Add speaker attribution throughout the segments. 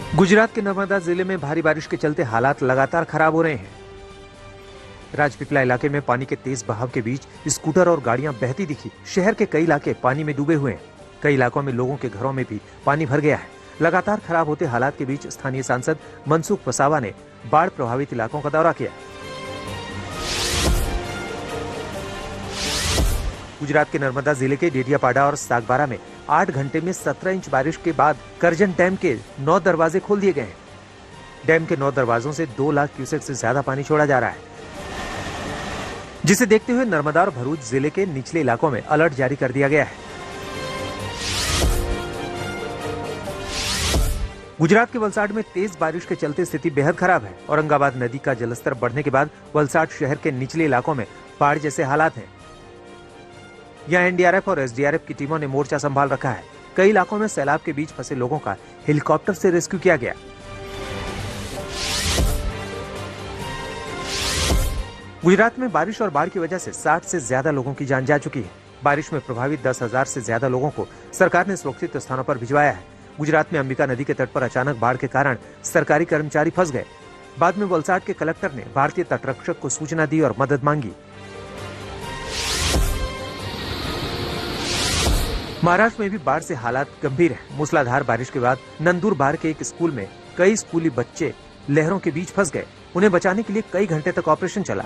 Speaker 1: गुजरात के नर्मदा जिले में भारी बारिश के चलते हालात लगातार खराब हो रहे हैं। राजपीपला इलाके में पानी के तेज बहाव के बीच स्कूटर और गाड़ियां बहती दिखी। शहर के कई इलाके पानी में डूबे हुए हैं। कई इलाकों में लोगों के घरों में भी पानी भर गया है। लगातार खराब होते हालात के बीच स्थानीय सांसद मनसुख वसावा ने बाढ़ प्रभावित इलाकों का दौरा किया। गुजरात के नर्मदा जिले के डेडियापाड़ा और सागबारा में 8 घंटे में 17 इंच बारिश के बाद करजन डैम के 9 दरवाजे खोल दिए गए हैं। डैम के 9 दरवाजों से 2 लाख क्यूसेक से ज्यादा पानी छोड़ा जा रहा है, जिसे देखते हुए नर्मदा और भरूच जिले के निचले इलाकों में अलर्ट जारी कर दिया गया है। गुजरात के वलसाड में तेज बारिश के चलते स्थिति बेहद खराब है। औरंगाबाद नदी का जलस्तर बढ़ने के बाद वलसाड शहर के निचले इलाकों में बाढ़ जैसे हालात हैं। यहाँ एनडीआरएफ और एसडीआरएफ की टीमों ने मोर्चा संभाल रखा है। कई इलाकों में सैलाब के बीच फंसे लोगों का हेलीकॉप्टर से रेस्क्यू किया गया। गुजरात में बारिश और बाढ़ की वजह से 60 से ज्यादा लोगों की जान जा चुकी है। बारिश में प्रभावित 10,000 से ज्यादा लोगों को सरकार ने सुरक्षित स्थानों पर भिजवाया है। गुजरात में अंबिका नदी के तट पर अचानक बाढ़ के कारण सरकारी कर्मचारी फंस गए। बाद में वलसाड के कलेक्टर ने भारतीय तटरक्षक को सूचना दी और मदद मांगी। महाराष्ट्र में भी बाढ़ से हालात गंभीर है। मूसलाधार बारिश के बाद नंदुरबार के एक स्कूल में कई स्कूली बच्चे लहरों के बीच फंस गए। उन्हें बचाने के लिए कई घंटे तक ऑपरेशन चला।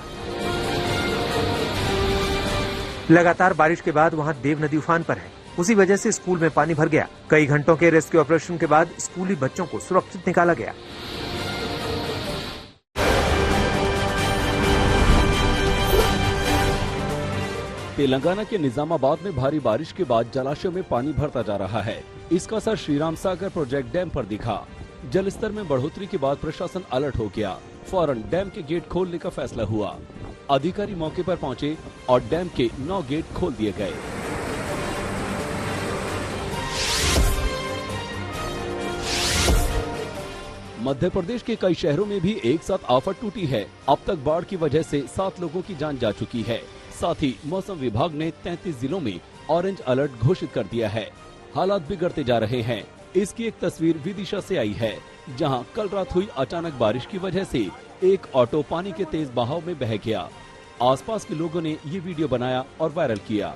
Speaker 1: लगातार बारिश के बाद वहां देव नदी उफान पर है। उसी वजह से स्कूल में पानी भर गया। कई घंटों के रेस्क्यू ऑपरेशन के बाद स्कूली बच्चों को सुरक्षित निकाला गया।
Speaker 2: तेलंगाना के निजामाबाद में भारी बारिश के बाद जलाशयों में पानी भरता जा रहा है। इसका असर श्रीराम सागर प्रोजेक्ट डैम पर दिखा। जलस्तर में बढ़ोतरी के बाद प्रशासन अलर्ट हो गया। फौरन डैम के गेट खोलने का फैसला हुआ। अधिकारी मौके पर पहुंचे और डैम के 9 गेट खोल दिए गए। मध्य प्रदेश के कई शहरों में भी एक साथ आफत टूटी है। अब तक बाढ़ की वजह से 7 लोगों की जान जा चुकी है। साथ ही मौसम विभाग ने 33 जिलों में ऑरेंज अलर्ट घोषित कर दिया है। हालात बिगड़ते जा रहे हैं। इसकी एक तस्वीर विदिशा से आई है, जहां कल रात हुई अचानक बारिश की वजह से एक ऑटो पानी के तेज बहाव में बह गया। आसपास के लोगों ने ये वीडियो बनाया और वायरल किया।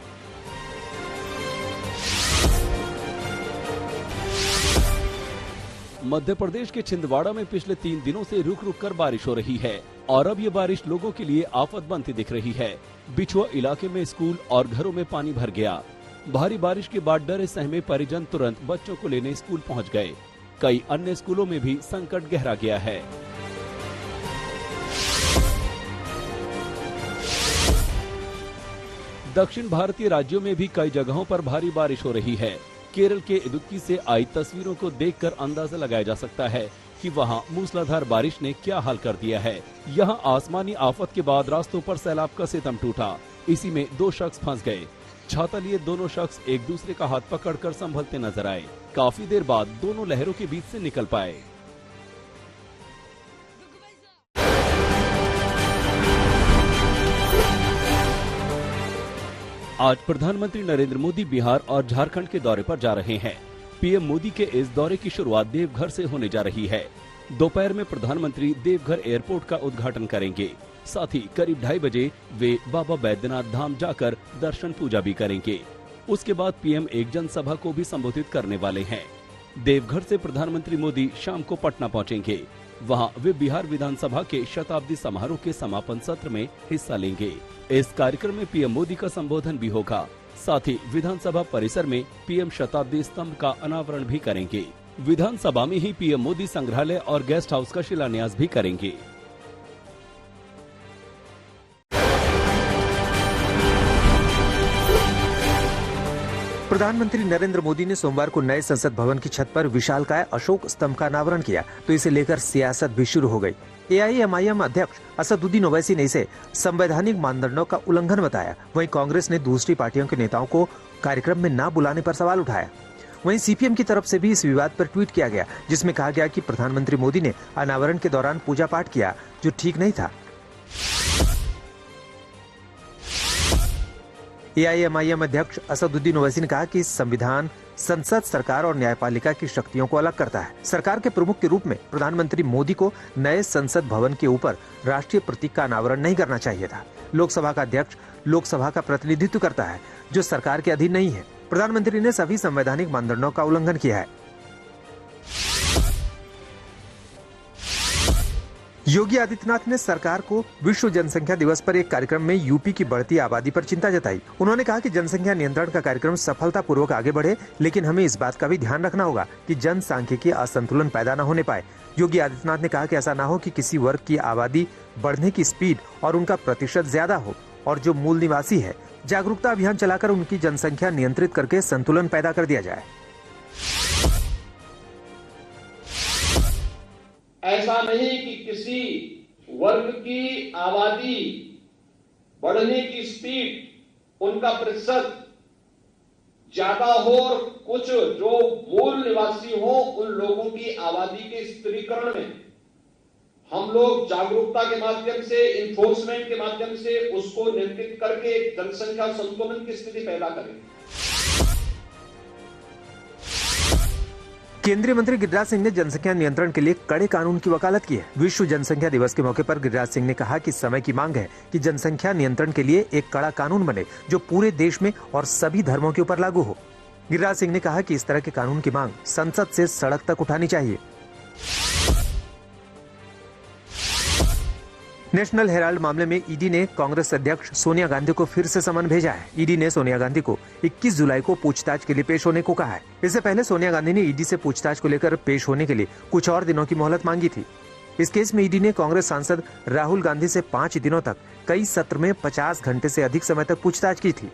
Speaker 2: मध्य प्रदेश के छिंदवाड़ा में पिछले 3 दिनों से रुक रुक कर बारिश हो रही है और अब ये बारिश लोगों के लिए आफत बनती दिख रही है। बिछुआ इलाके में स्कूल और घरों में पानी भर गया। भारी बारिश के बाद डरे सहमे परिजन तुरंत बच्चों को लेने स्कूल पहुंच गए। कई अन्य स्कूलों में भी संकट गहरा गया है। दक्षिण भारतीय राज्यों में भी कई जगहों पर भारी बारिश हो रही है। केरल के इदुक्की से आई तस्वीरों को देखकर अंदाजा लगाया जा सकता है कि वहां मूसलाधार बारिश ने क्या हाल कर दिया है। यहां आसमानी आफत के बाद रास्तों पर सैलाब का सितम टूटा। इसी में 2 शख्स फंस गए। छाता लिए दोनों शख्स एक दूसरे का हाथ पकड़कर संभलते नजर आए। काफी देर बाद दोनों लहरों के बीच से निकल पाए। आज प्रधानमंत्री नरेंद्र मोदी बिहार और झारखंड के दौरे पर जा रहे हैं। पीएम मोदी के इस दौरे की शुरुआत देवघर से होने जा रही है। दोपहर में प्रधानमंत्री देवघर एयरपोर्ट का उद्घाटन करेंगे। साथ ही करीब 2:30 बजे वे बाबा बैद्यनाथ धाम जाकर दर्शन पूजा भी करेंगे। उसके बाद पीएम एक जनसभा को भी संबोधित करने वाले हैं। देवघर से प्रधानमंत्री मोदी शाम को पटना पहुंचेंगे। वहां वे बिहार विधानसभा के शताब्दी समारोह के समापन सत्र में हिस्सा लेंगे। इस कार्यक्रम में पीएम मोदी का संबोधन भी होगा। साथ ही विधानसभा परिसर में पीएम शताब्दी स्तंभ का अनावरण भी करेंगे। विधानसभा में ही पीएम मोदी संग्रहालय और गेस्ट हाउस का शिलान्यास भी करेंगे।
Speaker 1: प्रधानमंत्री नरेंद्र मोदी ने सोमवार को नए संसद भवन की छत पर विशालकाय अशोक स्तंभ का अनावरण किया, तो इसे लेकर सियासत भी शुरू हो गई। एआईएमआईएम अध्यक्ष असदुद्दीन ओवैसी ने इसे संवैधानिक मानदंडों का उल्लंघन बताया। वहीं कांग्रेस ने दूसरी पार्टियों के नेताओं को कार्यक्रम में न बुलाने पर सवाल उठाया। वहीं सीपीएम की तरफ से भी इस विवाद पर ट्वीट किया गया, जिसमें कहा गया कि प्रधानमंत्री मोदी ने अनावरण के दौरान पूजा पाठ किया, जो ठीक नहीं था। एआईएमआईएम अध्यक्ष असदुद्दीन ओवैसी ने कहा कि संविधान संसद, सरकार और न्यायपालिका की शक्तियों को अलग करता है। सरकार के प्रमुख के रूप में प्रधानमंत्री मोदी को नए संसद भवन के ऊपर राष्ट्रीय प्रतीक का अनावरण नहीं करना चाहिए था। लोकसभा का अध्यक्ष लोकसभा का प्रतिनिधित्व करता है, जो सरकार के अधीन नहीं है। प्रधानमंत्री ने सभी संवैधानिक मानदंडों का उल्लंघन किया है। योगी आदित्यनाथ ने सरकार को विश्व जनसंख्या दिवस पर एक कार्यक्रम में यूपी की बढ़ती आबादी पर चिंता जताई। उन्होंने कहा कि जनसंख्या नियंत्रण का कार्यक्रम सफलतापूर्वक आगे बढ़े, लेकिन हमें इस बात का भी ध्यान रखना होगा कि जनसांख्यिकीय असंतुलन पैदा न होने पाए। योगी आदित्यनाथ ने कहा कि ऐसा न हो कि किसी वर्ग की आबादी बढ़ने की स्पीड और उनका प्रतिशत ज्यादा हो और जो मूल निवासी है, जागरूकता अभियान चलाकर उनकी जनसंख्या नियंत्रित करके संतुलन पैदा कर दिया जाए।
Speaker 3: ऐसा नहीं कि किसी वर्ग की आबादी बढ़ने की स्पीड, उनका प्रतिशत ज्यादा हो और कुछ जो मूल निवासी हो, उन लोगों की आबादी के स्थिरीकरण में हम लोग जागरूकता के माध्यम से, इन्फोर्समेंट के माध्यम से उसको नियंत्रित करके जनसंख्या संतुलन की स्थिति पैदा करें।
Speaker 1: केंद्रीय मंत्री गिरिराज सिंह ने जनसंख्या नियंत्रण के लिए कड़े कानून की वकालत की है। विश्व जनसंख्या दिवस के मौके पर गिरिराज सिंह ने कहा कि समय की मांग है कि जनसंख्या नियंत्रण के लिए एक कड़ा कानून बने, जो पूरे देश में और सभी धर्मों के ऊपर लागू हो। गिरिराज सिंह ने कहा कि इस तरह के कानून की मांग संसद से सड़क तक उठानी चाहिए। नेशनल हेराल्ड मामले में ईडी ने कांग्रेस अध्यक्ष सोनिया गांधी को फिर से समन भेजा है। ईडी ने सोनिया गांधी को 21 जुलाई को पूछताछ के लिए पेश होने को कहा है। इससे पहले सोनिया गांधी ने ईडी से पूछताछ को लेकर पेश होने के लिए कुछ और दिनों की मोहलत मांगी थी। इस केस में ईडी ने कांग्रेस सांसद राहुल गांधी से 5 दिनों तक कई सत्र में 50 घंटे से अधिक समय तक पूछताछ की थी।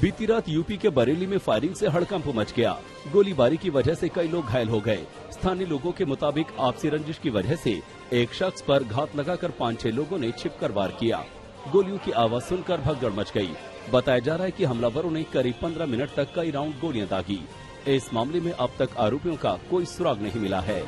Speaker 2: बीती रात यूपी के बरेली में फायरिंग से हड़कंप मच गया। गोलीबारी की वजह से कई लोग घायल हो गए। स्थानीय लोगों के मुताबिक आपसी रंजिश की वजह से एक शख्स पर घात लगाकर 5-6 लोगों ने छिपकर वार किया। गोलियों की आवाज सुनकर भगदड़ मच गई। बताया जा रहा है कि हमलावरों ने करीब 15 मिनट तक कई राउंड गोलियां दागी। इस मामले में अब तक आरोपियों का कोई सुराग नहीं मिला है।